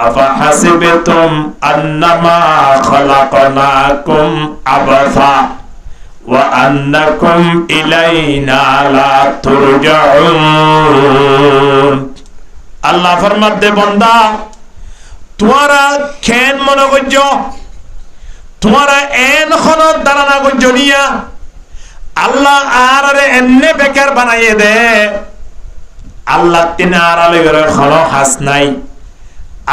আফা হাসিবতুম আন্নামা খালাকনাকুম আবাসা ওয়া আন্নাকুম ইলাইনা লা তুরজাউন। আল্লাহ ফরমাতে বান্দা তোমরা কেন মনে করছো, তোমরা এন খন ধারণা করছো নিয়া আল্লাহ আর এমনে বেকার বানাইয়ে দে। আল্লাহ তিন আর আলের খন হাস নাই,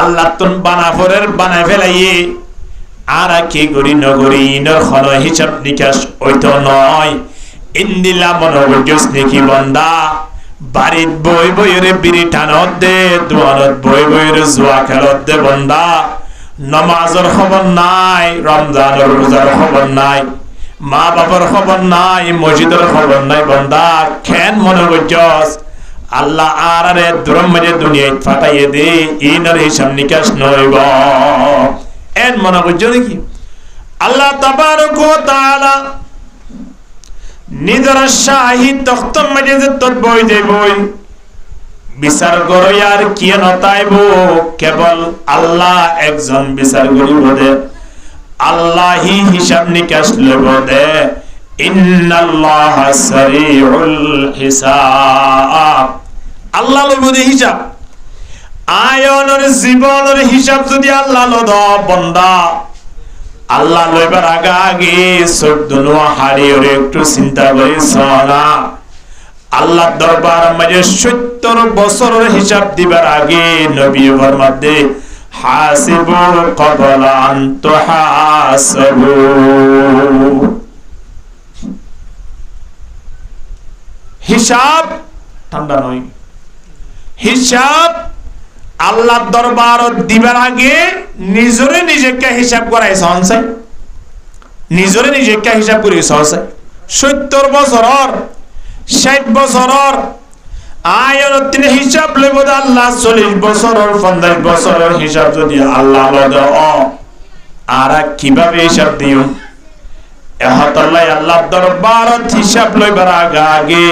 আল্লাহ তুন বানাফরের বানাই ফেলাইয়ে আর কি করি নগরী ইনর খন হিসাব নিকাশ ওইতো নয়। ইন্দিলা মনে করছিস নাকি বন্দা বাড়িত বই বইরে বিড়ি টানত দে, দোয়ানত বই বইরে জুয়া খেলত দে বন্দা। নমাজের খবর নাই, রমজানের রোজার খবর নাই, মা বাবার খবর নাই, মসজিদের খবর নাই বন্দা। কেন মনে করছস আল্লাহ আর দূরম মাঝে দুনিয়ায় ফাটাইয়ে দে, ইনার হিসাব নিকাশ নইব এন মনে করছো নাকি? আল্লাহ তাবারক ওয়া তাআলা নিজের শাহী তখ্ত মাঝে যে তোর বই দে বই বিচার করো আর কি নতাইব, কেবল আল্লাহ একজন বিচার করিব দে, আল্লাহই হিসাব নিকাশ লইব দে। ইন্নাল্লাহা সারিউল হিসাব, আল্লাহ লইব দে হিসাব। আয়নের জীবনের হিসাব যদি আল্লাহ লদ বন্দা, আল্লাহ লইবার আগে আগে 14 হাড়ির একটু চিন্তা করিস না। আল্লাহ দরবার মাঝে 70 বছরের হিসাব দিবার আগে নবী ফরমাতে হাসিবু ক্বাবলা আন তুহাসাবু। হিসাব ঠান্ডা নয়, হিসাব আল্লাহ দরবার দিবার আগে নিজরে নিজেকে হিসাব করাই সহসাই, নিজরে নিজেকে হিসাব করি সহসাই। 70 বছরের 60 বছরের আয়ন তিনি হিসাব লইব আল্লাহ 40 বছরের 50 বছরের হিসাব যদি আল্লাহ লদ আর কিভাবে হিসাব দিও। এহতাল্লাহ আল্লাহ দরবারত হিসাব লইবার আগে আগে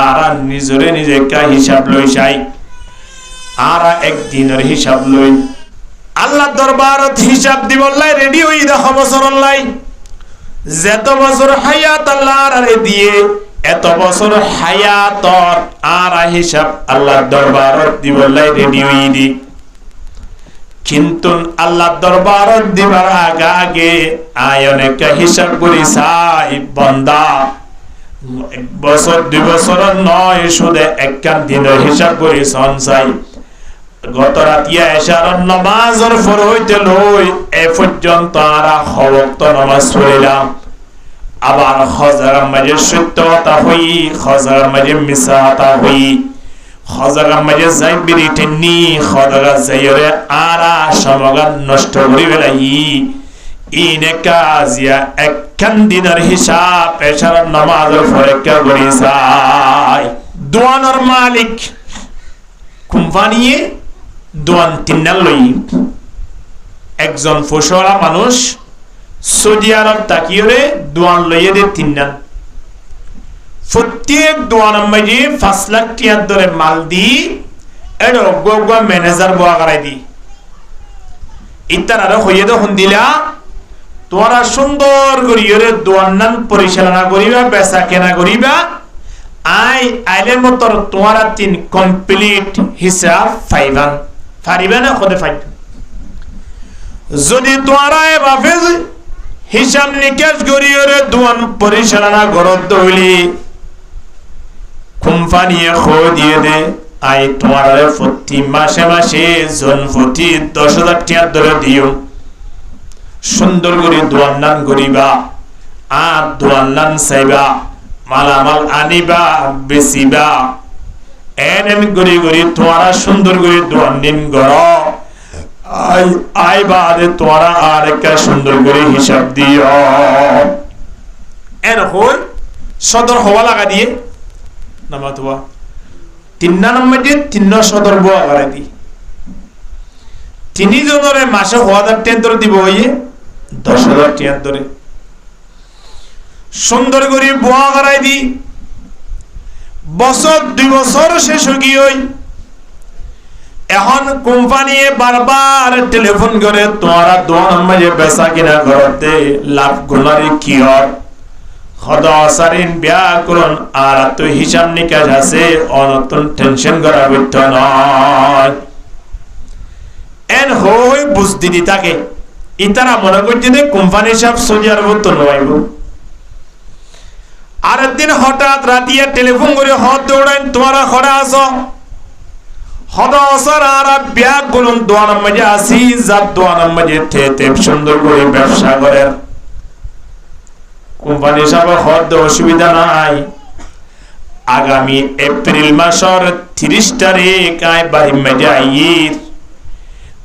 আর নিজরে নিজেকে হিসাব লই চাই, আর একদিনের হিসাব লই আল্লাহ দরবারত হিসাব দিবল্লাই রেডি হই। 10 বছর লাই যত বছর হায়াত আল্লাহ আর দিয়ে এত বছর হায়াতর আর হিসাব আল্লাহ দরবারত দিবল্লাই রেডি হই দি। কিন্তু আল্লাহ দরবারত দিবার আগে আগে আয়নেকে হিসাব করি চাই বন্দা। 1 বছর 2 বছর নয়, শুধু একখান দিনের হিসাব করি সঞ্চাই। গত রাতিয়া এশার নামাজের পর হইতে লই এ পর্যন্ত আর হওয়াক্ত নামাজ পড়িলাম। আবার হজার মাঝে সত্যতা হই, হজার মাঝে মিশাতা হই, হজার মাঝে যাই বিড়ি টেনি, হজার যাইরে আর সমাগান নষ্ট করি বেলাই। ইনে কাজিয়া একখান দিনের হিসাব এশার নামাজের পরে করি চাই। দোয়ানোর মালিক কোম্পানিয়ে দোয়ান তিন্নাল লই। একজন ফসলা মানুষ সৌদি আরব তাকিয়ে দোয়ান লইয়ে দে তিন্নাল। প্রত্যেক দোয়ানের মাঝে 5 লাখ টাকা ধরে মাল দি এড়ো গোগা ম্যানেজার বোয়া করাই দি। ইত্যার আরো হইয়ে দেখুন দিলা তোমরা সুন্দর করিয়ে দোয়ান পরিচালনা করিবা, বেচা কেনা করিবা। আইলের মতো তোমরা 3 কমপ্লিট হিসাব পাইবান, পারিবে না খোদে পাইবে। যদি তোমরা এভাবে হিসাব নিকাশ করিয়ে দোয়ান পরিচালনা করত হইলি কোম্পানিয়ে খো দিয়ে দে আই তোমার প্রতি মাসে মাসে জন প্রতি 10,000 টাকা ধরে দিও। সুন্দর করে দোয়ান করিবা আর দোয়ান চাইবা, মালামাল আনিবা বেচিবা। এন গড়ি গড়ি তোমরা সুন্দর করে দোয়ান দিন গড় আই বাদে তোমরা আর একটা সুন্দর করে হিসাব দিও। এন হই সদর হওয়া লাগা দিয়ে নামাতবা 3 নম্বর দিয়ে 3 সদর বোয়া করে দি। 3 জনের মাসে 1000 টাকা ধরে দিব, হইয়ে 10,000 টাকা ধরে সুন্দর করে বোয়া করাই দি। বছর 2 বছর শেষ হয়ে গিয়ে এখন কোম্পানি বারবার টেলিফোন করে তোমারা দোয়ান মাঝে বেচা কিনা করতে লাভ গুনারি কি হয় খদাসারিন ব্যাকরণ আর তো হিসাব নিকাশ আছে অনতন টেনশন করা বিত্ত নয় এন হই বুঝদি দি থাকে ইতারা মনে করছে যে কোম্পানি সব সৌদি আরব তো নয়ব আর একদিন হঠাৎ রাতিয়া টেলিফোন করে হদ দৌড়াইন তোমারা খড়া আসো হদাসার আর ব্যাকরণ দোয়ান মাঝে আসি যার দোয়ান মাঝে থেতে সুন্দর করে ব্যবসা করে কোম্পানি সব হদ অসুবিধা নাই আগামী এপ্রিল মাসের 30 তারিখ আই বাড়ি মেজে আইর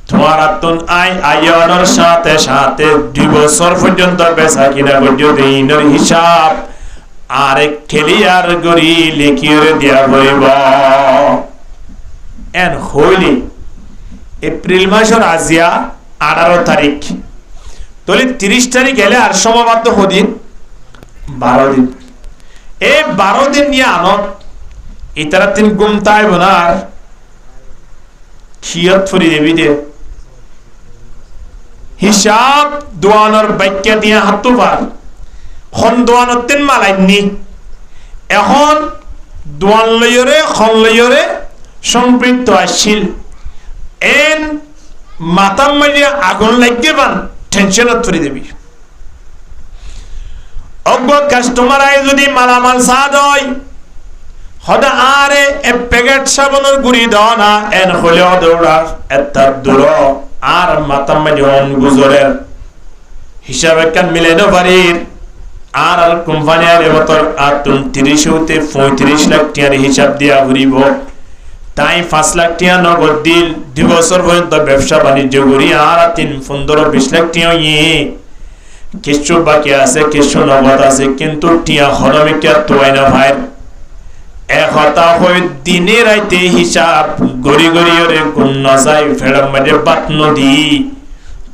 তোমার আত্মন আই আয়নের সাথে সাথে 2 বছর পর্যন্ত বেচা কিনা করতে ইনের হিসাব আর ক্লিয়ার করি লিখিয়ে দেয়া হইব এন হইলি এপ্রিল মাসের আজিয়া 18 তারিখ তাহলে 30 তারিখ গেলে আর সমাবাদ হদিন 12 দিন এই 12 দিন নিয়ে আনত ইতারা তিন গুমতায় বনার খিয়ত ফুরি দেবি দে হিসাব দোয়ানোর বাক্য দিয়ে হাত পার খন দোয়ানোর তিন মালাইনি এখন দোয়ান লইরে খন লইরে সম্পৃক্ত আসছিল এন মাতাম মাঝে আগুন লাগবে বান টেনশনত ফুরি দেবি অজ্ঞ কাস্টমার আই যদি মালামাল সাদ হয় হদা আরে এ প্যাকেট সাবানের গুড়ি দাও না এন হলেও দৌড়া এত দূর আর মাতাম মাঝে অন গুজরের হিসাব একখান মিলাইনো পারির আর আর কোম্পানি আর এবছর আর 30 হতে 35 লাখ টাকার হিসাব দিয়া ঘুরিব তাই 5 লাখ টাকা নগদ দিল 2 বছর পর্যন্ত ব্যবসা বাণিজ্য করি আর 15-20 লাখ টাকা কিছু বাকি আছে কিছু নগদ আছে কিন্তু টিয়া হরমিকা তোয়াই না ভাই এক হতা হয়ে দিনে রাইতে হিসাব গড়ি গড়ি ওরে গুণ না যায় ফেরাম মাঝে বাত নদী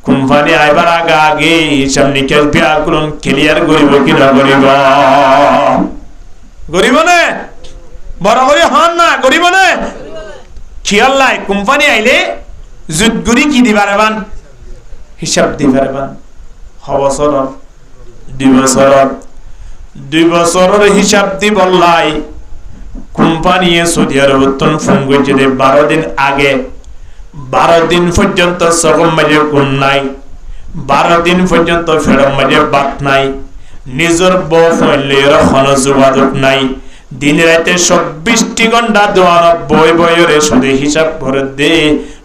কোম্পানি আইবার আগে আগে হিসাব নিকাশ ব্যাকরণ ক্লিয়ার করিব কি না করিব গরিব না বড় করে হন না গরিব না খেয়াল নাই কোম্পানি আইলে জুত গুড়ি কি দিবারে বান হিসাব দিবারে বান বছর 2 বছরের হিসাব দিব লাই কোম্পানি সৌদি আরব ফোন করছে 12 দিন আগে 12 দিন পর্যন্ত সকম মাঝে গুণ নাই 12 দিন পর্যন্ত ফেরম মাঝে বাত নাই নিজের বউ ফেলের খন যোগাযোগ নাই দিন রাতে 24 ঘন্টা দোয়ান বই বইরে শুধু হিসাব করে দে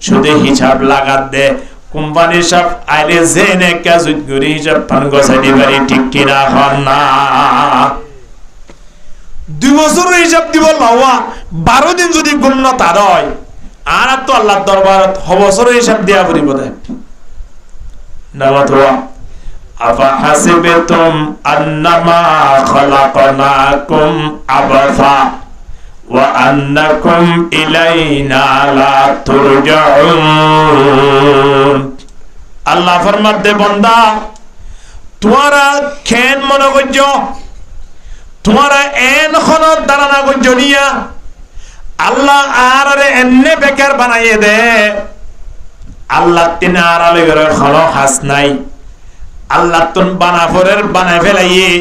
শুধু হিসাব লাগা দে কোম্পানি সব আইলে জেনে কাজ করি হিসাব পান গছাই দিবারি ঠিক কিনা হন না 2 বছর হিসাব দিব লওয়া 12 দিন যদি গুণ না তার হয় আর তো আল্লাহর দরবারত বছর হিসাব দেয়া পড়িব দে নামাতোয়া আফা হাসিবতুম আন্নামা খালাকনাকুম আবাসা ওয়া আন্নাকুম ইলাইনা লা তুরজাউন আল্লাহ ফরমাতে বান্দা তোমারা কেন মনে করছো তোমারা এন খনত দাঁড়ানা করছো নিয়া আল্লাহ আর এনে বেকার বানাইয়ে দে আল্লাহ তিন আর আলের খনো হাস নাই আল্লাহ তুন বানাফরের বানাই ফেলাইয়ে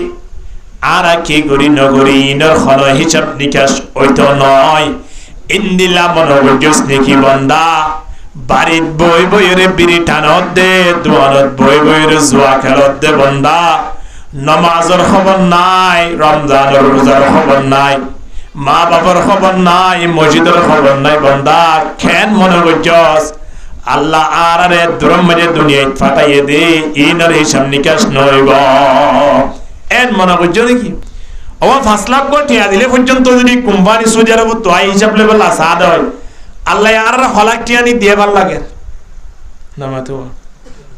আর কি করি নগরী ইনর খন হিসাব নিকাশ ওইতো নয় ইন্দিলা মনোবর্জস নেকি বন্দা বাড়িত বই বইরে বিড়ি টানত দে দোয়ানত বই বইরে জুয়া খেলত দে বন্দা নমাজের খবর নাই রমজানের রোজার খবর নাই মা বাবার খবর নাই মসজিদের খবর নাই বন্দা কেন মনে করছস আল্লাহ আর আরে দুরম মাঝে দুনিয়ায় ফাটাইয়ে দে ইনর হিসাব নিকাশ নইব এন মনে করছো নাকি ও 5 লাখ কোটি দিলে পর্যন্ত যদি কোম্পানি সৌদি আরব তো আই হিসাব লেভেল আসাদ হয় আল্লাহ আর হলাক টিয়ানি দিয়ে ভাল লাগে না মাতো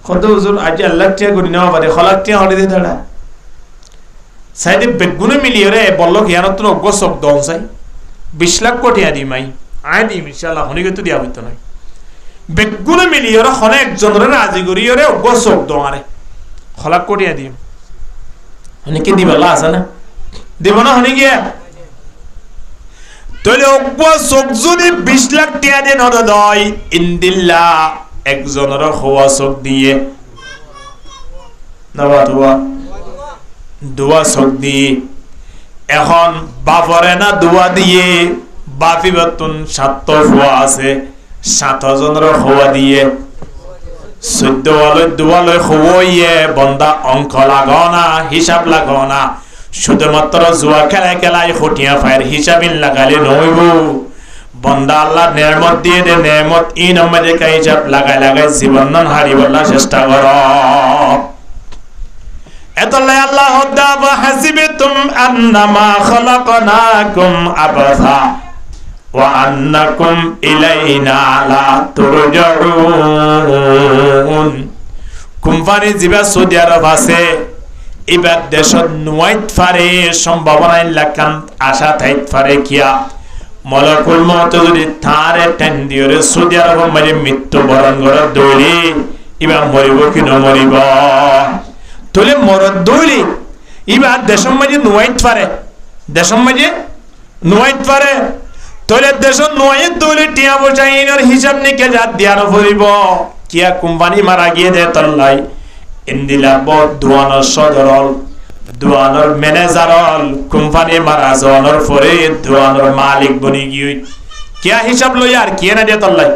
কত হুজুর আজ আল্লাহ টিয়া করি না পারে হলাক টিয়া হড়ে দে দাঁড়া সাইডে বেগুনে মিলিয়ে রে বললো জ্ঞানত অজ্ঞ সব দন চাই 20 লাখ কোটি আদি মাই আই দিম ইনশাআল্লাহ হনিকে তো দিয়া হইতো নাই বেগুনে মিলিয়ে রে হনে একজনের আজি করিয়ে রে অজ্ঞ সব দন হলাক কোটি আদি হনিকে দিবালা আছে না দেব না হনি গিয়া তাহলে অব্বা চোখ যদি 20 লাখ টাকা দিয়ে নদ হয় ইন্দিল্লা একজনের হওয়া চোখ দিয়ে দোয়া চোখ দিয়ে এখন বাপরে না দোয়া দিয়ে বাপি বাতুন 7 হওয়া আছে 7 জনের হওয়া দিয়ে 14 দোয়ালয় হইয়ে বন্দা অঙ্ক লাগো না হিসাব লাগো না শুধুমাত্র জুয়া খেলায় খটিয়া ফায়ার হিসাবিন লাগালে নইব বন্দা আল্লাহ নেয়ামত দিয়ে দে নেয়ামত ই নম্বরে কা হিসাব লাগাই জীবন নন হারিবলা চেষ্টা কর এতলাই আল্লাহ দাবা হাসিবতুম আন্নামা খালাকনাকুম আবাসা ওয়া আন্নাকুম ইলাইনা লা তুরজাউন কোম্পানি জিবা সৌদি আরব আছে এবার দেশত নুয়াইত ফারে সম্ভাবনা লাকান আশা থাইত ফারে কিয়া মলাকুল মউত যদি তারে টেন দিওরে সৌদি আরব মাঝে মৃত্যুবরণ করে দৌলি এবার মরিব কি নমরিব তোলে মরদ দৌলি এবার দেশের মাঝে নুয়াইত ফারে তোলে দেশের নুয়াইত দৌলি টিয়া বসাইনের হিসাব নিকে যা দিয়ার ফুরিব কিয়া কোম্পানি মারা গিয়ে দে তল্লাই ইন্দিলা বদ দুয়ানোর সদরল দুয়ানোর ম্যানেজারল কোম্পানি মারা যাওয়ানোর পরে দুয়ানোর মালিক বনি গিয়ে কিয়া হিসাব লই আর কিয়া না দে তল্লাই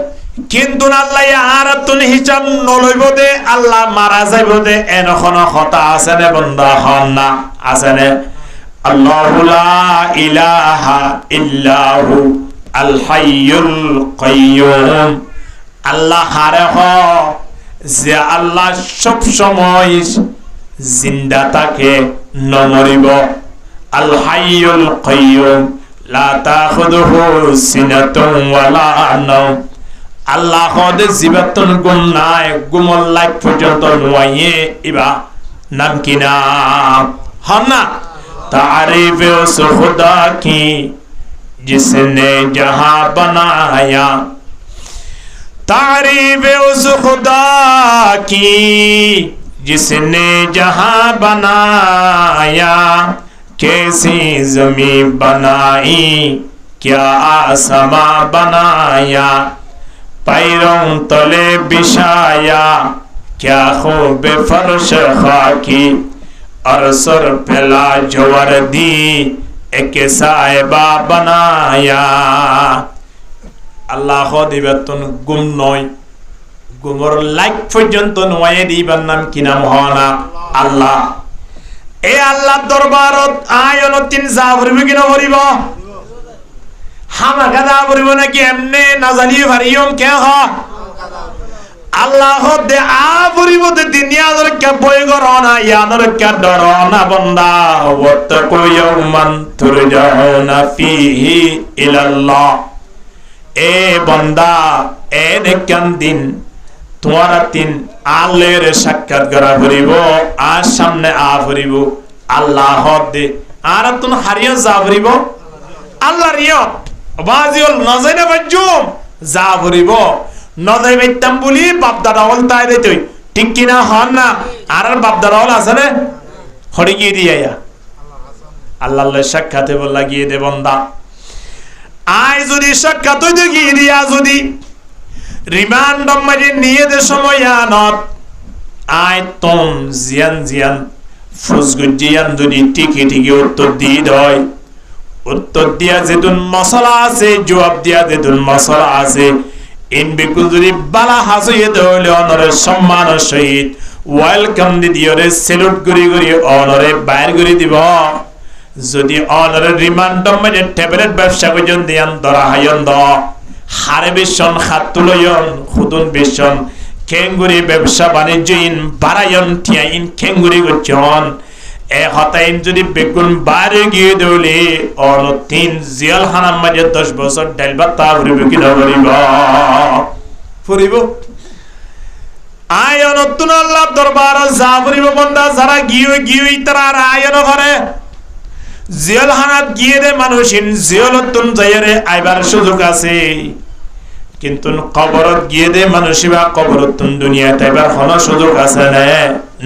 কিন্তু আল্লাহ আর তুন হিসাব নলইব দে আল্লাহ মারা যাইব দে এনখন কথা আছে নে বন্দা হন না আছে নে আল্লাহু লা ইলাহা ইল্লাহু আল হাইয়ুল কাইয়্যুম আল্লাহ হারে হ যে আল্লাহ সব সময় জিন্দা থাকে নমরিব আল হাইয়ুল কাইয়্যুম লা তাখুযুহু সিনাতুন ওয়ালা নাওম আল্লাহ হদে জীবাতন গুম নাই গুমল লাইক পর্যন্ত নয়ে ইবা নাম কি না হন্না तारीफ उस खुदा की जिसने जहां बनाया तारीफ उस खुदा की जिसने जहां बनाया कैसी ज़मीं बनाई क्या आसमां बनाया पैरों तले बिछाया क्या खूब फर्श खाकी और सर पेला जोवर दी एक साहिबा बनाया আল্লাহ দিবেতন গুম নয় গুমর লাইক পর্যন্ত নয় দিবার নাম কি নাম হনা আল্লাহ এ আল্লাহ দরবারত আয়ন তিন জাবরিব কি না হরিব হামা গাদা হরিব নাকি এমনে না জানি ভারিয়ম কে হ আল্লাহ দে আবরিব দে দুনিয়ার কে বই গরনা ইয়ানর কে ডরনা বান্দা ওয়াত্তাকু ইয়াওমান তুরজাউনা ফিহি ইলাল্লাহ এ বান্দা এ দেখান দিন তোমার তিন আল্লাহর সাক্ষাৎ করা করিব আর সামনে আ করিব আল্লাহ দে আর তুন হারিয়া যা করিব আল্লাহ রিয় বাজিল নজাইনা বাজুম যা করিব নজাই বাইতাম বলি বাপদাদা হল তাই রে তুই ঠিক কিনা হন না আর বাপদাদা হল আছে রে হরি গিয়ে দিয়া আল্লাহর সাক্ষাতে বলা গিয়ে দে বান্দা আয় যদি সাক্ষাৎ হইতে গিয়ে দিয়া যদি রিমান্ড মাঝে নিয়ে দে সময় আনত আয় তোম জিয়ান ফুসগুজিয়ান যদি টিকি উত্তর দিয়ে দেয় উত্তর দিয়া যেদুন মশলা আছে জবাব দিয়া যেদুন মশলা আছে ইন বিকুল যদি বালা হাসিয়ে দেওয়ালে অনরের সম্মানের সহিত ওয়েলকাম দিদিওরে সেলুট করি অনরে বাইর করে দিব যদি অনরের রিমান্ড মাঝে ট্যাবলেট ব্যবসা করছেন দিয়ান ধরা হাইন দ হারে বেশন খাতুলয়ন খুদুন বেশন খেঙ্গুরি ব্যবসা বাণিজ্য ইন বাড়ায়ন টিয়া ইন খেঙ্গুরি করছন এ হতাইন যদি বেগুন বাইরে গিয়ে দেওলে অন তিন জিয়াল হানার মাঝে 10 বছর ডাইলবা তা ফুরিব কি না ফুরিব আয়ন তুন আল্লাহ দরবার যা ফুরিব বন্দা যারা গিয়ে তারা আয়ন করে জিয়াল হানাত গিয়ে দে মানুষিন জিয়ালতুন যায়রে আইবার সুযোগ আছে কিন্তু কবরত গিয়ে দে মানুষিবা কবরতুন দুনিয়াতে আইবার কোনো সুযোগ আছে না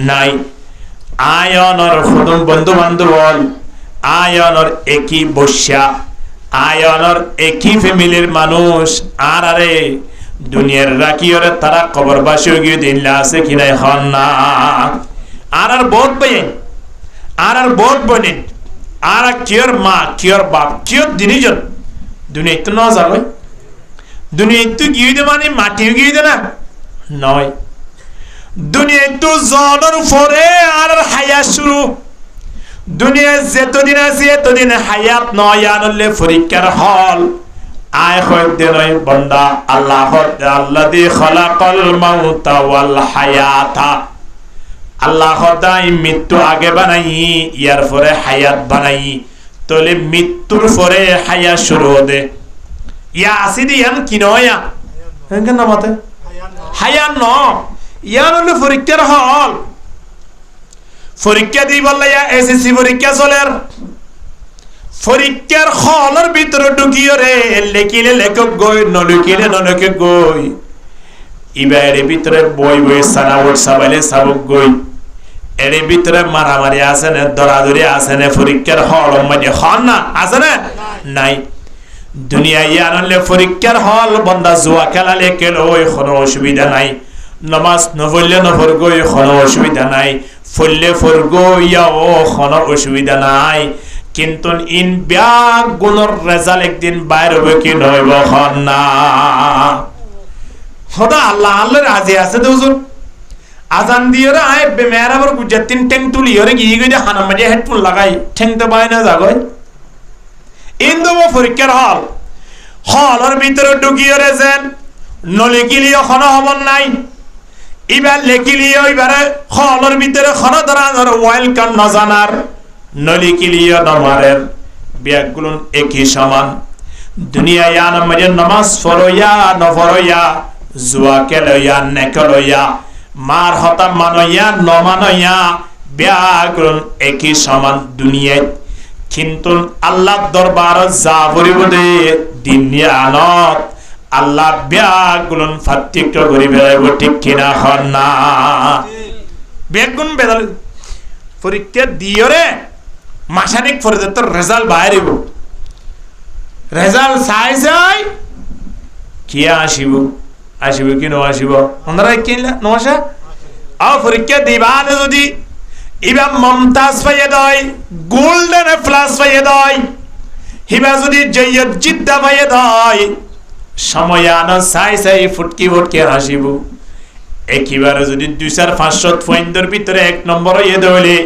নাই আয়নর খুদুম বন্ধু বান্ধব আয়নর একই বস্যা আয়নর একই ফ্যামিলির মানুষ আর আরে দুনিয়ার রাখিওরে তারা কবরবাসী গিয়ে দিনলা আছে কিনা এখন না আর বহুত বইন আর বহুত বনেন আর কিয়র মা কিয়র বাপ কিয়র দিনিজন দুনিয়া তো না যাবে দুনিয়া তো গিয়ে দে মানে মাটিও গিয়ে দে না নয় দুনিয়া তো জনের পরে আর হায়াত শুরু দুনিয়া যতদিন আছে এতদিন হায়াত নয় আনলে পরীক্ষার হল আয় হইতে নয় বন্দা আল্লাহ আল্লাযী খালাকাল মাউতা ওয়াল হায়াতা আল্লাহ তাই মৃত্যু আগে বানাই ইয়ার পরে হায়াত বানাই তাহলে মৃত্যুর পরে হায়াত শুরু হবে ইয়া আসিদি ইয়ান কি নয়া কেন মতে হায়াত ন ইয়ান হলো পরীক্ষার হল পরীক্ষা দিই বললে এসএসসি পরীক্ষা চলের পরীক্ষার হলের ভিতরে ঢুকিয়ে রে লেখিলে লেখক গই নলিখিলে নলেখক গই ইবারে ভিতরে বই বই সানা ওর সাবাইলে সাবক গই এর ভিতরে মারামারি আছে না দরাদরি আছে না পরীক্ষার হল মানে হল না আছে না নাই দুনিয়ায় আনলে পরীক্ষার হল বন্দা জুয়া খেলালে কেলো কোনো অসুবিধা নাই নামাজ নফলে নফরগই কোনো অসুবিধা নাই ফলে ফরগইয়াও কোনো অসুবিধা নাই কিন্তু ইন ব্যাগ গুণর রেজাল্ট একদিন বাইর হবে কি নইব না খোদা আল্লাহ আল্লাহ রাজি আছে তো হুজুর আজান দিয়ে রে আয় বেমেরা বড় গুজাতিন টেং তুলি ওরে গিয়ে গিয়ে হানা মাঝে হেডফোন লাগাই ঠেং তো পায় না জাগয় ইন্দো পরীক্ষার হল হলের ভিতরে ঢুকিয়ে রে যেন নলিকিলিও কোনো হবন নাই এবার লেখিলিও এবারে হলের ভিতরে কোনো ধরনের ওয়েলকাম না জানার নলিকিলিও নমারের ব্যাগগুলো একই সমান দুনিয়ায় আনমাজে নামাজ পড়ইয়া নপড়ইয়া জুয়া খেলইয়া নেখলইয়া মার হতা মানইয়া নমানইয়া ব্যাগগুলো একই সমান দুনিয়ায় কিন্তু আল্লাহ দরবার যা পড়িব দে দুনিয়া আনত আল্লাহ ব্যাগগুলো ফাত্তিক্ত করে বেড়াইব ঠিক কিনা হন না ব্যাগগুলো বেড়াল পরীক্ষা দিও রে মাসানিক পরে তোর রেজাল্ট বাইরিব রেজাল্ট চাই কি আসিব আসিব কি ন আসিব ওনারা কিনলা নশা আও পরীক্ষা দিবানে যদি ইবা মমতাজ পাইয়ে দয় গোল্ডেন প্লাস পাইয়ে দয় হিবা যদি জয়্যদ জিদ্দা পাইয়ে দয় সময়ান চাই ফুটকি ফুটকি হাসিব একেবারে যদি 200-500 পয়েন্টের ভিতরে 1 নম্বর ইয়ে দইলে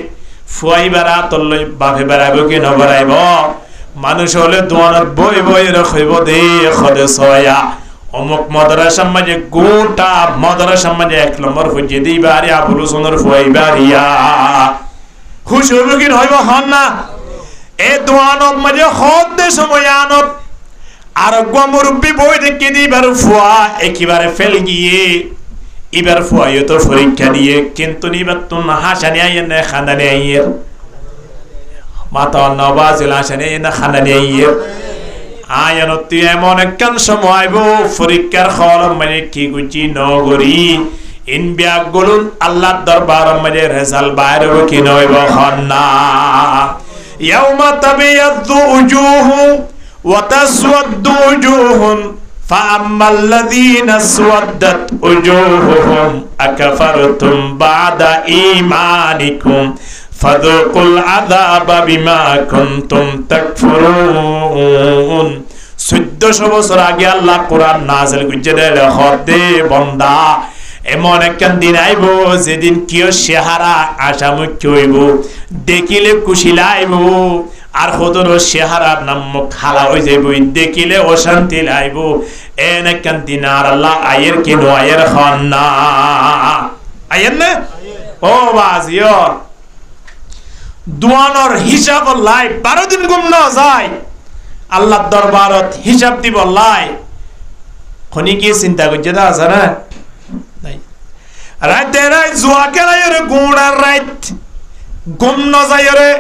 ফুয়াই বেড়া তল্ল বাপে বেড়াইব কি নবেড়াইব মানুষ হলে দোয়ানোর বই বই রইব দে খদে সয়া অমুক মাদ্রাসার মাঝে গোটা মাদ্রাসার মাঝে 1 নম্বর ফুজিয়ে দিবা আরে আবুল হোসেনের ফুয়াই বাড়িয়া খুশ হইব কি হইব হন না এ দোয়ানোর মাঝে হদে সময়ানত আর গমরুব্বি বই দেখে দিবার ফুয়া একেবারে ফেল গিয়ে এবার ফুয়াইও তো পরীক্ষা দিয়ে কিন্তু নিবার তো হাসানি আইয়ের না খান্দানি আইয়ের মাতা নবাজিল হাসানি আইয়ের না খান্দানি আইয়ের আয়ান তুই এমন একখান সময় আইব পরীক্ষার হল মানে কি গুচি নগরী ইন ব্যাগ গুলুন আল্লাহ দরবার মানে রেজাল্ট বাইর হবে কি নইব না ইয়াউমা তাবিয়াদু উজুহু ওয়া তাসওয়াদু উজুহুন فأما الذين اسودت وجوههم أكفرتم بعد إيمانكم فذوقوا العذاب بما كنتم تكفرون 1400 বছর আগে আল্লাহ কোরআন নাযিল করেছিলেন হদে বান্দা এমন একখান দিন আইব যেদিন কিও চেহারা আশামুখ হইব দেখিলে খুশি লাইব আর হদর চেহারার নাম খালা হয়ে যাইব দেখিলে অশান্তি লাইব এন একখান দিন আর আল্লাহ আয়ের কেন আয়ের হন না আয়ের না ও বাজিও দুয়ানোর হিসাব লাই 12 দিন গুম না যায় আল্লাহ দরবারত হিসাব দিব লাই খনি কি চিন্তা করছে না আছে না রাতে রাত জুয়া খেলাই রে গুড়ার রাত গুম না যায় রে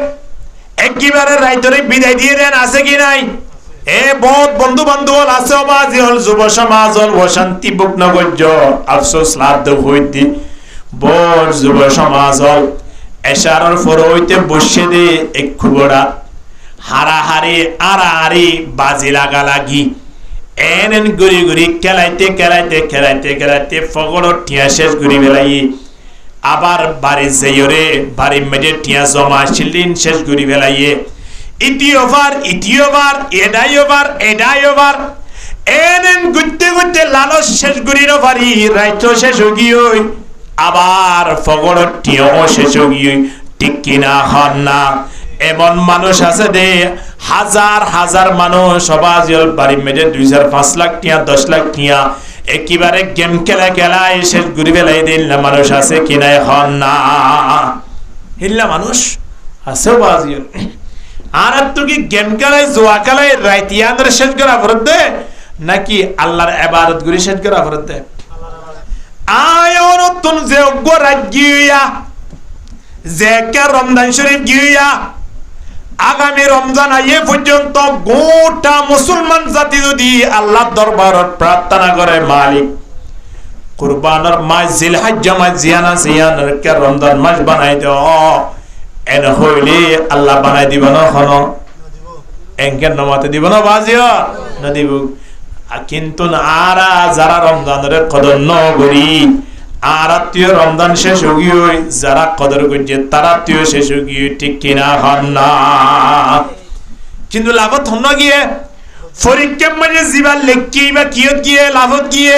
একেবারে রাইতরে বিদায় দিয়ে দেন আছে কি নাই এ বহুত বন্ধু বান্ধব আছে বাজি হল যুব সমাজ হল অশান্তি বুক নগর্য আফসোস লাভ হইতি বড় যুব সমাজ হল এশারার ফর হইতে বসে দে এক খুবড়া হারাহারি আড়াআড়ি বাজি লাগালাগি এনেন গুড়ি গুড়ি খেলাইতে খেলাইতে খেলাইতে খেলাইতে ফগড় টিয়া শেষ গুড়ি বেলাই আবার বাড়ি যাইরে বাড়ি মেজে টিয়া জমা ছিলেন শেষ গুড়ি বেলাইয়ে ইটি ওভার এডাই ওভার এনেন গুতে গুতে লালস শেষ গুড়ির ওভারি রাইতো শেষ গিয়ে আবার ফগড় টিয়াও শেষ গিয়ে ঠিক কিনা হন না এমন মানুষ আছে দে হাজার হাজার মানুষ সবাজল বাড়ি মেজে 2-5 লাখ টিয়া 10 লাখ টিয়া একেবারে গেম খেলা শেষ ঘুরি বেলাই দিল না মানুষ আছে কিনা হন না হিল্লা মানুষ আছে বাজিল আর তো কি গেম খেলায় জোয়া খেলায় রাইতিয়াদের শেষ করা ফরত দে নাকি আল্লাহর ইবাদত গুলি শেষ করা ফরত দে আয়ো নতুন যে অজ্ঞ রাজ্যিয়া যে কে রমজান শরীফ গিয়া আগামী রমজান আইয়ে পর্যন্ত গোটা মুসলমান জাতি যদি আল্লাহর দরবারত প্রার্থনা করে মালিক কুরবানের মাস জিলহজ্জ মাস জিয়ানার কে রমজান মাস বানাই দাও এন হইলে আল্লাহ বানাই দিব না হনো এনকে নমাতে দিব না বাজিও না দিব কিন্তু আরা যারা রমজানের কদর ন করি আর আত্মীয় রমজান শেষ গিয়ে যারা কদর করছে তারা আত্মীয় শেষ গিয়ে ঠিক কিনা হন না কিন্তু লাভত হন গিয়ে পরীক্ষা মাঝে জীবা লেখি বা কিয়ত গিয়ে লাভত গিয়ে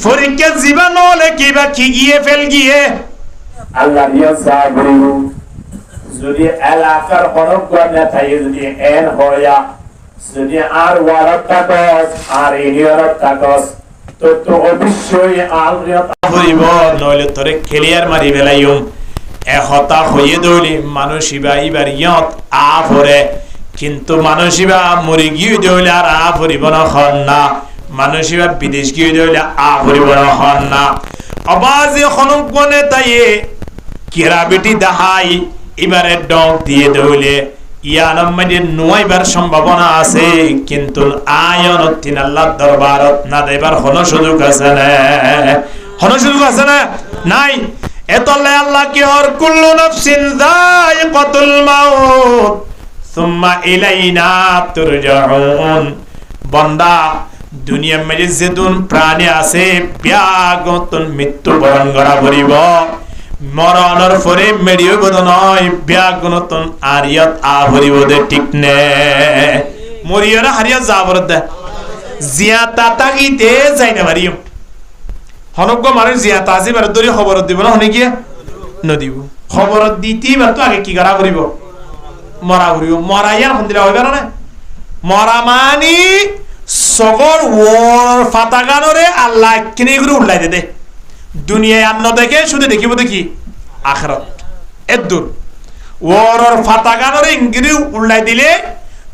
পরীক্ষা জীবা নহলে কিবা কি গিয়ে ফেল গিয়ে আল্লাহ যদি এলাকার হনক না থাকে যদি এন হয়া যদি আর ওয়ারত থাকস আর এনিয়রত থাকস তো অবশ্যই আলরিয়াত হইব নইলে তোরে ক্লিয়ার মারি বেলাইম এহতা হইয়ে দইলি মানুষিবা ইবার ইয়ত আফরে কিন্তু মানুষিবা মরি গিয়ে দইলে আর আফরিব না হন না মানুষিবা বিদেশ গিয়ে দইলে আফরিব না হন না আবাজে খনকনে তাইয়ে কিরাবিটি দাহাই এবারে ডক দিয়ে দইলে ইয়ানাম মাঝে নয়বার সম্ভাবনা আছে কিন্তু আয়ন তিন আল্লাহর দরবারত না দেবার কোনো সুযোগ আছে না নাই এতলে আল্লাহ কি হর কুল্লু নাফসিন যায়িকাতুল মাউত সুম্মা ইলাইনা তুরজাউন বান্দা দুনিয়ার মাঝে যেতুন প্রাণী আছে ব্যাগতন মৃত্যু বরণ করা পড়িব মরণের পরে মেরিও বদ নয় ব্যাগনতন আরিয়াত আভরিব দে ঠিক নে মরিয়রা হারিয়া যাবর দে জিয়া তাতাগিতে যাই না মারিও হনগ্য মানুষ জিয়া তাজি বার দরি খবর দিব না হনে গিয়া নদিব খবর দিতি বার তো আগে কি করা করিব মরা করিব মরাইয়ার হন্দিরা হইবার না মরা মানি সগর ওর ফাতাগানরে আল্লাহ কিনে গুরু উল্লাই দে দুনিয়ায় আন্ন দেখে শুধু দেখিব দেখি আখিরাত এদুর ওর ফাতাগানরে ইংগিরি উল্লাই দিলে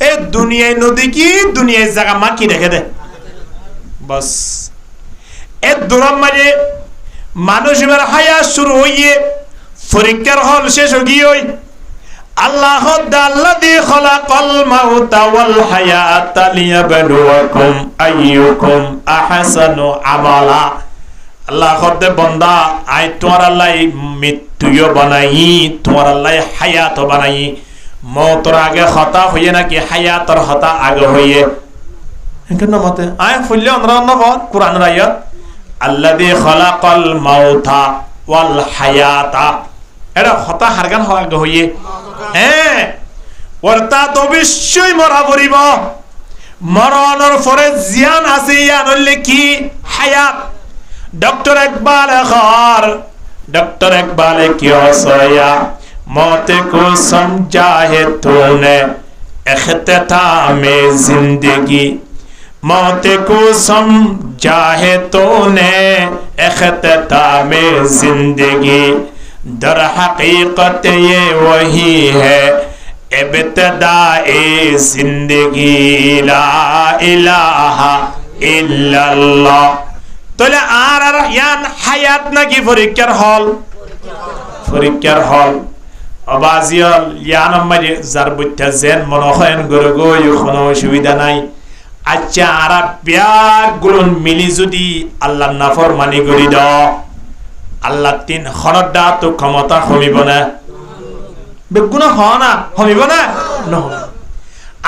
এ দুনিয়ায় নদী কি দুনিয়ায় জায়গা মা কি দেখে দে বাস এদুরম মাঝে মানুষ এবার হায়া শুরু হইয়ে পরীক্ষার হল শেষ গিয়ে আল্লাহ আল্লাযী খালাকাল মাউতা ওয়াল হায়াতা লিয়াবলুয়াকুম আইয়ুকুম আহসানু আমালা আল্লাহ খদে বান্দা আই তোমার আল্লাহ মৃত্যুও বানাই তোমার আল্লাহ হায়াত বানাই মওতর আগে হতা হইয়ে নাকি হায়াতর হতা আগে হইয়ে কেন মতে আই ফুললে অনরান্ন বল কুরআনের আয়াত আল্লাযী খালাকাল মাউতা ওয়াল হায়াতা এরা হতা হারগান আগে হইয়ে হ্যাঁ অর্থাৎ অবশ্যই মরা পড়িব মরণের পরে জিয়ান আছে ইয়ান হইলে কি হায়াত डॉक्टर इकबाल क्यों सोया मौत को समझा है तूने इख्तिताम जिंदगी मौत को समझा है तूने इख्तिताम जिंदगी दर हकीकत ये वही है इब्तिदाए जिंदगी ला इलाहा इल्लल्लाह তাহলে আর আর ইয়ান হায়াত নাকি পরীক্ষার হল অবাজিয়াল ইয়ান মাঝে যার বুঝতে জেন মনে হয় গরু গই কোনো অসুবিধা নাই আচ্ছা আর ব্যাগগুলো মিলি যদি আল্লাহর নাফরমানি করি দাও আল্লাহ তিন খরদা তো ক্ষমতা কমিব না বেগুনা হ না কমিব না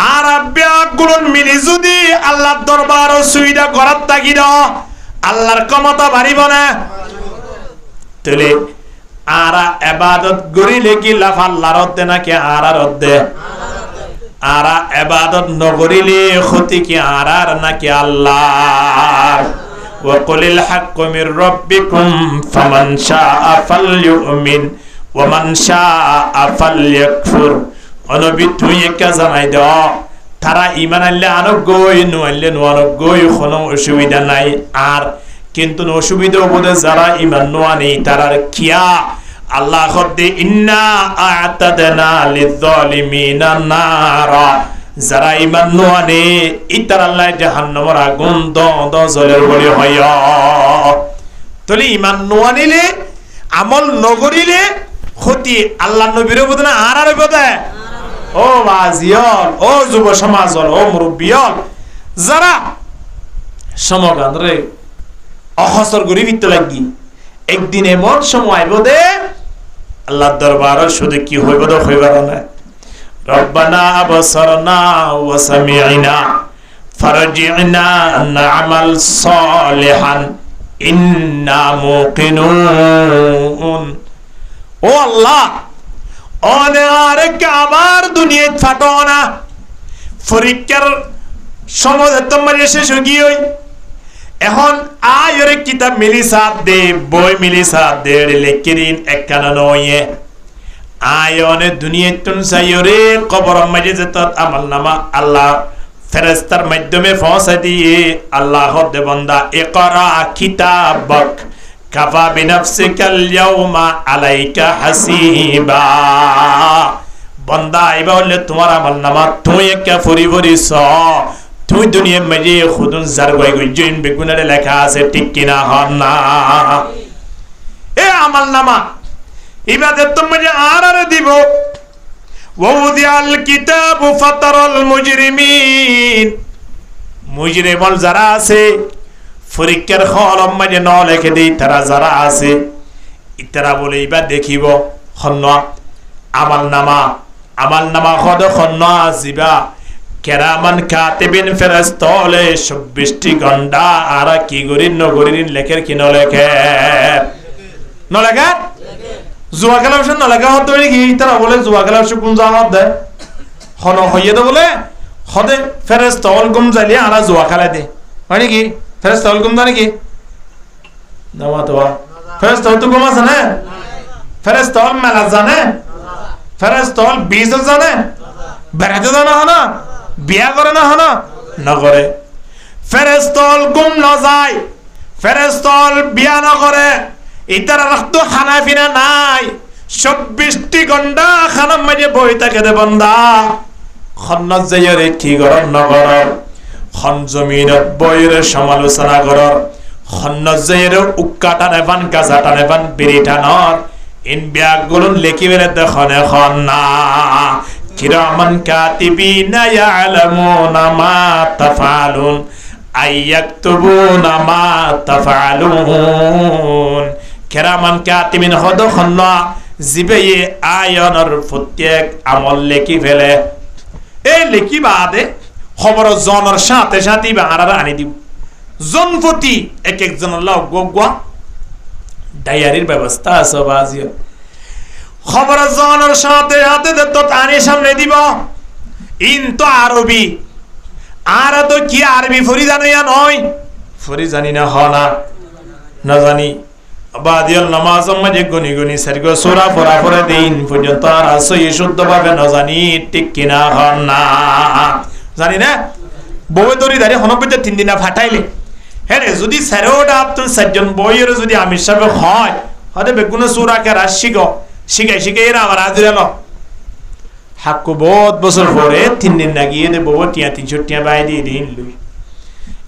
আর ব্যাগুলো মিলি যদি আল্লাহর দরবার ও সুইদা করার থাকি না আল্লাহর ক্ষমতা বাড়িব না তাহলে আরা ইবাদত করিলে কি লাভ আল্লাহর অর্ধে নাকি আরার অর্ধে আরা ইবাদত নগরিলে ক্ষতি কি আরার নাকি আল্লাহর وقل الحق من ربكم فمن شاء فليؤمن ومن شاء فليكفر অনবী তুই একা জানাই দাও তারা ঈমান আনলে আনগই নইলে নগই কোনো অসুবিধা নাই আর কিন্তু অসুবিধা হবে যারা ঈমান নআনি তারার কিয়া আল্লাহ খদ্দে ইন্না আ'তাদনা লিয-যালিমিনা নারা যারা ঈমান নআনে ইতার আল্লাহ জাহান্নামের আগুন দদ জ্বলের বলি হয় তলি ঈমান নআনিলে আমল নগরিলে ক্ষতি আল্লাহ নবীর বদনা আর বদে ও বাজিয়ল ও যুব সমাজল ও মুরব্বিয়ল যারা সমাগান রে অহসর গরি ভিত লাগি একদিন এমন সময় বদে আল্লাহর দরবারে শুধু কি হইব তো হইবার না রব্বানা আবসারনা ওয়া সামি'না ফারজি'না না'মাল সালিহান ইন্না মুকিনুন ও আল্লাহ অনেক আবার দুনিয়ায় ফাটো না পরীক্ষার সময় তোমার শেষ গিয়ে এখন আয়রে কিতাব মিলি সাথ দে বই মিলি সাথ দে লেকিরিন একখানা নয় আয়নে দুনিয়ায় তুন সাইরে কবর মাঝে যেত আমল নামা আল্লাহ ফেরেশতার মাধ্যমে পৌঁছে দিয়ে আল্লাহ দে বান্দা ইকরা কিতাবক কাফা বিনাফসিকাল ইয়াউমা আলাইকা হাসিবা বান্দা এবা হলে তোমার আমল নামা তুই একা ফরি ফরি স তুই দুনিয়ার মাঝে খুদুন জার গই গই জইন বেগুনারে লেখা আছে ঠিক কিনা হন না এ আমল নামা ইবাদত মাঝে আর দিব ওয়াউদিয়াল কিতাবু ফাতারাল মুজরিমিন মুজরিমল যারা আছে পরীক্ষার কলম মাঝে ন লিখে দেই তারা যারা আছে ইতারা বলে ইবা দেখিব খন্ন আমল নামা খদ খন্ন আসিবা কেরামান কাতিবিন ফেরেশতালে ২৪টি ঘন্টা আর কি গরিন নগরিন লেখের কি ন লেখে জুয়া খেলা বসে ন লেখা হতে পারে কি তারা বলে জুয়া খেলা বসে কোন জাহাজ দেয় হন হইয়ে দে বলে হদে ফেরেশতাল গুম জালিয়ে আর জুয়া খেলা দে হয় নাকি ফেরেশতাল গুম জানে কি নামা তো ফেরেশতাল তো গুম আছে না ফেরেশতাল মেলা জানে ফেরেশতাল বীজ জানে বেড়াতে জানা হনা বিয়া করে না হনা না করে ফেরেশতাল গুম না যায় ফেরেশতাল বিয়া না করে ইতারা রক্ত খানা ফিনা নাই ২৪টি ঘন্টা খানার মাঝে বই থাকে দে বান্দা খন্নত যাইরে কি গরম না গরম খন জমিনত বইরে সমালোচনা করর খন্নত যাইরে উক্কাটা নেবান গাজাটা নেবান বিরিটানর ইন ব্যাগুলন লেখিবেলে দেখনে খন না কিরামান কাতিবিনা ইয়ালামুনা মা তাফআলুন আইয়াকতুবুনা মা তাফআলুন কেরামান কাতিবিন হদ খন্না জিবে আয়নর প্রত্যেক আমল লেখি ফেলে এই লেখি বাদে খবর জনের সাথে সাথে বাংলার আনি দিব জনপতি এক একজন গোয়া ডায়ারির ব্যবস্থা আছে বাজিও খবর জনের সাথে সাথে তো আনি সামনে দিব ইন তো আরবি আর তো কি আরবি ফরি জানিয়া নয় ফরি জানি না হনা না জানি বাদিয়াল নামাজ মাঝে গনি গনি সারিগো সূরা পড়া পড়া দিন পর্যন্ত আর সই শুদ্ধভাবে না জানি ঠিক কিনা হন না জানি না বই দরি দাঁড়ি হনপতে ৩ দিন ফাটাইলে হ্যাঁ রে যদি সারেওটা আপনি সাতজন বইয়ের যদি আমির সাহেব হয় হতে বেগুন সূরাকে রাশি গো শিখাই এরা আবার আজরালো হাক্কু বহুত বছর পরে ৩ দিন না গিয়ে দে বউ টিয়া ৩০০ টিয়া বাই দিয়ে দিন লই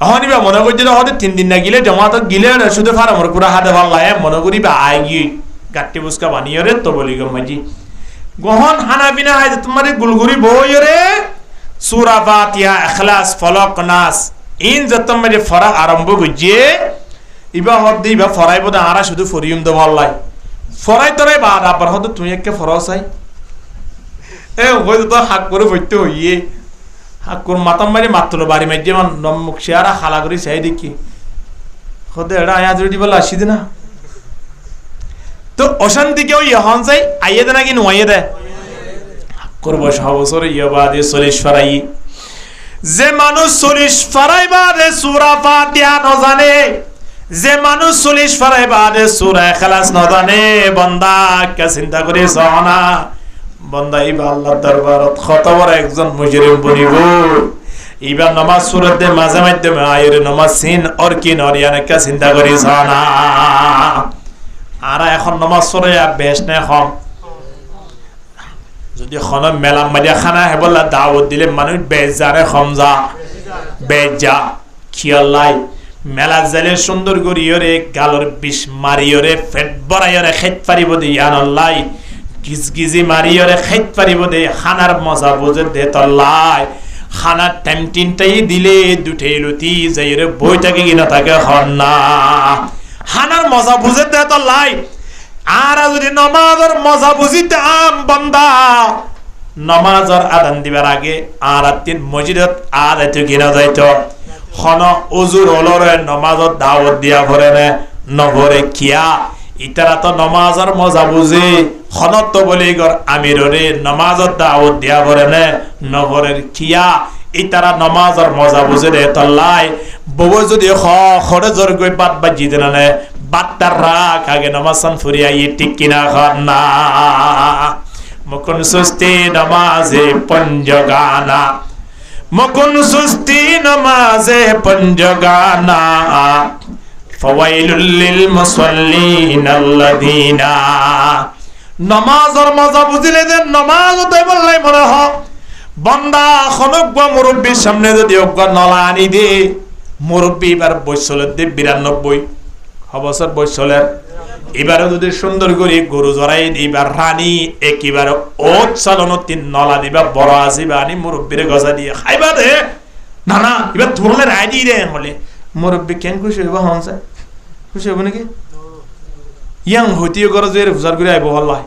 হনিবা মনে করছিল হতে ৩ দিন না গিলে জমাত গিলে শুধু ফারামর পুরা হাতে ভাল্লায় মনে করিবা আই গি গাট্টি বুসকা বানিয়ে রে তো বলি গো মাজি গহন হানাবিনা হয় তোমার গুলগুরি বইরে সূরা ফাতিহা ইখলাস ফলক নাস ইন যতম মাঝে ফরা আরম্ভ গজিয়ে ইবা হদ ইবা ফরাইব দা আরা শুধু ফরিয়ম দে ভাল্লাই ফরাই তরে বাদ আবার হদ তুমি একে ফরসাই এ হইতো তো হাক করে বইতে হইয়ে হাকুর মাতাম মারি মাত্র বাড়ি মাইজে মান নমুক শেয়ারা খালা করি চাই দেখি খোদে এটা আয়া জড়ি বলা আসি দে না তো অশান্তি কেউ ইহন চাই আইয়ে দে নাকি নোয়াইয়ে দে করবো সবসর ইয়বাদে 40 ফারাই যে মানুষ 40 ফারাই বাদে সূরা ফাতিহা ন জানে যে মানুষ 40 ফারাই বাদে সূরা ইখলাস ন জানে বান্দা কে চিন্তা করে সনা বান্দা ইবা আল্লাহর দরবারত কত বড় একজন মুজরিম বনিব ইবা নামাজ সুরতে মাঝে মাধ্যমে আয়ের নামাজ সিন আর কি নরিয়ানে কে চিন্তা করে সনা আর এখন নামাজ পড়ে বেশ না কম যদি খন মেলা মাদিয়া খানা হেবলা দাওয়াত দিলে মানুষ বেজারে খমজা বেজা খিয়ালাই মেলা জালে সুন্দর করিয়রে গালর বিষ মারিয়রে ফেট বড়াইয়রে খেত পারিব দে ইয়ানাল্লাই গিজগিজি মারিয়রে খেত পারিব দে খানার মজা বুঝে দে তল্লাই খানার টাইম তিনটাই দিলে দুটেই লুতি যাইরে বইটাকে কিনা থাকে হন না খানার মজা বুঝে দে তল্লাই আর যদি নামাজের মজা বুঝিতে আম বান্দা নামাজের আদান দিবার আগে আর তিন মসজিদত আদাইতে কিনা যাইতো খন ওজুর হলরে নামাজত দাওয়াত দিয়া ভরে নে নভরে কিয়া ইতারা তো নামাজের মজা বুঝে খনত বলি গর আমিররে নামাজত দাওয়াত দিয়া ভরে নে নভরের কিয়া ইতারা নামাজের মজা বুঝে দে তল্লাই বউ যদি খরে জোর গই বাদ বাজি দেন নে বাত্তার রাখ আগে নামাজান ফুরিয়া ই ঠিক কিনা খানা মুকুন সুস্তি নামাজে পঞ্জগানা মুকুন সুস্তি নামাজে পঞ্জগানা ফাওয়াইলুল লিল মুসাল্লিন আল্লাযিনা নামাজের মজা বুঝিলে যে নামাজ তাই বললাই মনে হ বান্দা খনক মুরব্বির সামনে যদি অজ্ঞ নলা আনি দে মুরব্বি এবার বৈশলের দে 92 বছর বৈশলের এবারে যদি সুন্দর করে গরু জড়াই দিবার রানী একেবারে ওত চালনো 3 নলা দিবা বড় আসিবা আনি মুরব্বিরে গজা দিয়ে খাইবা দে না না এবার তোমার রায় দিয়ে দে বলে মুরব্বি কেন খুশি হইব হনসা খুশি হইব নাকি ইয়াং হইতিও করে যে হুজার করে আইব আল্লাহ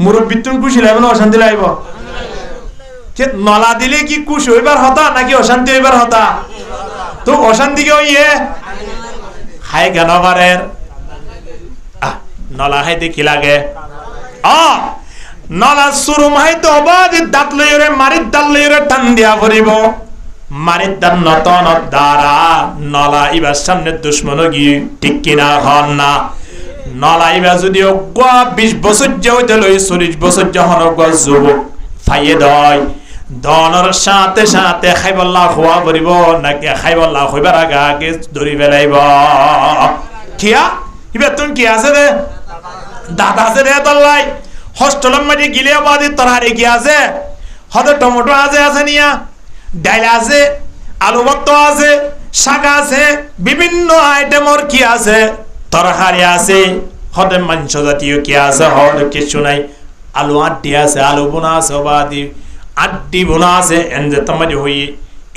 মুরব্বি তুমি খুশি লাগবে না অশান্তি লাগবে কে নলা দিলে কি খুশি হইবার হতা নাকি অশান্তি হইবার হতা তো অশান্তি কে হইয়ে হাই গানবারের নলা হাইতে কি লাগে নলা সুরুম হাইতে অবাধ দাঁত লইরে মারির দাঁত লইরে টান দিয়া ভরিব মারির দাঁত নতন দ্বারা নলা ইবার সামনে দুশ্মন গিয়ে ঠিক কিনা হন না নলা ইবার যদি 20 বছর যে হইতে লই 40 বছর যখন যুবক ফাইয়ে দয় দনর সাথে সাথে খাইবল্লা খোয়া ভরিব নাকি খাইবল্লা হইবার আগে আগে ধরি বেলাইব কিয়া ইবার তুমি কি আছে রে দাদা আছে রে তল্লাই হোস্টেলের মাঝে গিলে বাদি তরহারি কি আছে হয়তো টমেটো আছে নিয়া ডাইল আছে আলু ভক্ত আছে শাক আছে বিভিন্ন আইটেমর কি আছে তরহারি আছে হতে মাংস জাতীয় কি আছে হতে কিছু নাই আলু আড্ডি আছে আলু বোনা আছে বাদি আড্ডি বোনা আছে এনজে তোমার হই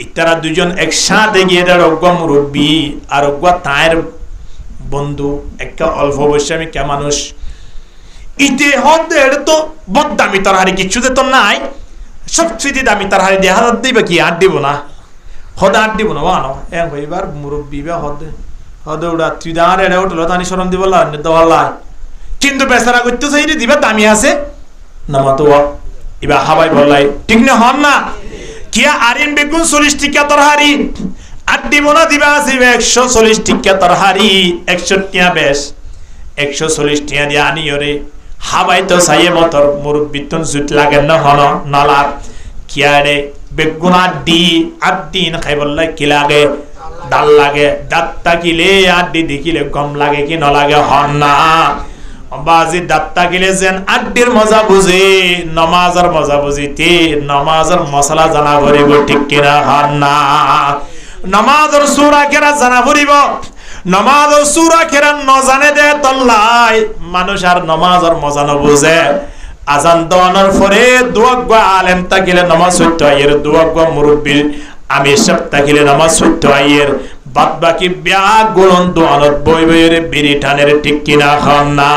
ইতারা দুজন একসাথে গিয়ে তার অজ্ঞ মুরব্বী আর অজ্ঞ তায়ের বন্ধু একটা অল্প বয়সী কে মানুষ ইতে হতে তো বদ দামি তরহারি কিছুতে তো নাই সবচেয়ে দামি তরহারি দিয়ে হাত দিবে কি আর দিব না হদে আর দিব না বানো এবার মুরব্বী বা হদে হদে ওটা তুই দাঁড় এড়ে উঠলো তানি সরম দিব দেওয়াল্লাহ কিন্তু বেচারা করতে চাই দিবে দামি আছে নামা তো এবার হাবাই বললাই ঠিক না হন না কিয়া আরিন বেগুন 40 টিকা তরহারি আর দিব না দিবা আসিবে 140 টিকা তরহারি 100 টিয়া বেশ 140 টিয়া দিয়ে আনিয়রে হাবাই তো সাইয়ে মতর মুরব্বিতন জুট লাগে না হন নলার কিয়ারে বেগুন আড্ডি না খাই বললাই কি লাগে ডাল লাগে দাঁতটা কিলে আড্ডি দেখিলে গম লাগে কি ন লাগে হন না বাজি দাঁতটা কিলে যেন আড্ডির মজা বুঝে নমাজের মজা বুঝিতে নমাজের মশলা জানা ভরিব ঠিক কিনা হন না নমাজের সূরা কেরা জানা ভরিব নমাজের সূরা কেরা ন জানে দে তল্লাই মানুষ আর নমাজের মজা ন বুঝে আজান দওয়ানোর পরে দুয়াগ্বা আলেম তাকিলে নামাজ সত্য আইয়ের দুয়াগ্বা মুরব্বী আমি সব তাকিলে নামাজ সত্য আইয়ের বাদ বাকি ব্যাগ গুলন দোয়ানত বই বইয়ের বিড়ি টানের ঠিক কিনা খান না